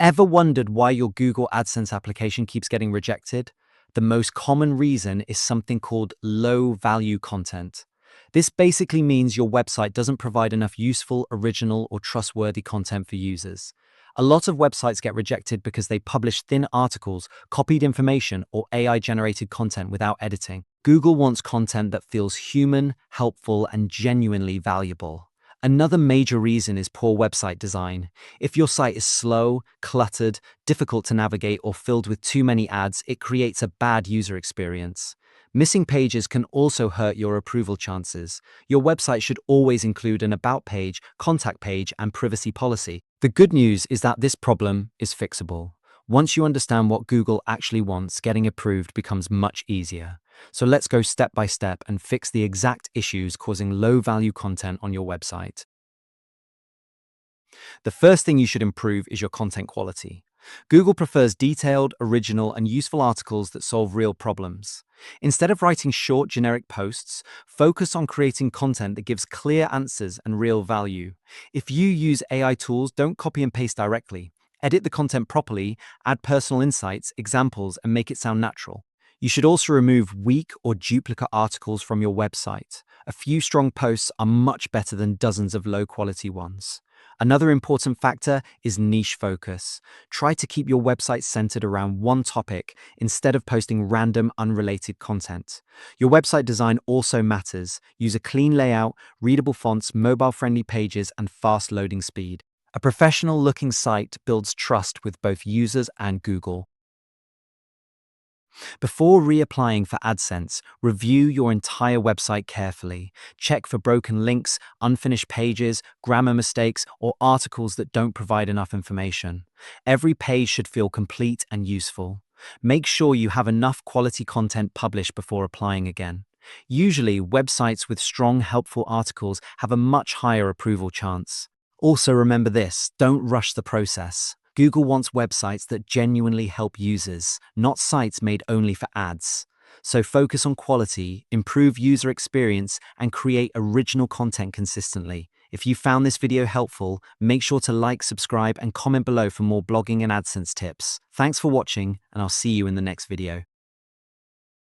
Ever wondered why your Google AdSense application keeps getting rejected? The most common reason is something called low-value content. This basically means your website doesn't provide enough useful, original, or trustworthy content for users. A lot of websites get rejected because they publish thin articles, copied information, or AI-generated content without editing. Google wants content that feels human, helpful, and genuinely valuable. Another major reason is poor website design. If your site is slow, cluttered, difficult to navigate, or filled with too many ads, it creates a bad user experience. Missing pages can also hurt your approval chances. Your website should always include an about page, contact page, and privacy policy. The good news is that this problem is fixable. Once you understand what Google actually wants, getting approved becomes much easier. So let's go step by step and fix the exact issues causing low-value content on your website. The first thing you should improve is your content quality. Google prefers detailed, original, and useful articles that solve real problems. Instead of writing short, generic posts, focus on creating content that gives clear answers and real value. If you use AI tools, don't copy and paste directly. Edit the content properly, add personal insights, examples, and make it sound natural. You should also remove weak or duplicate articles from your website. A few strong posts are much better than dozens of low-quality ones. Another important factor is niche focus. Try to keep your website centered around one topic instead of posting random, unrelated content. Your website design also matters. Use a clean layout, readable fonts, mobile-friendly pages, and fast loading speed. A professional-looking site builds trust with both users and Google. Before reapplying for AdSense, review your entire website carefully. Check for broken links, unfinished pages, grammar mistakes, or articles that don't provide enough information. Every page should feel complete and useful. Make sure you have enough quality content published before applying again. Usually, websites with strong, helpful articles have a much higher approval chance. Also remember this, don't rush the process. Google wants websites that genuinely help users, not sites made only for ads. So focus on quality, improve user experience, and create original content consistently. If you found this video helpful, make sure to like, subscribe, and comment below for more blogging and AdSense tips. Thanks for watching, and I'll see you in the next video.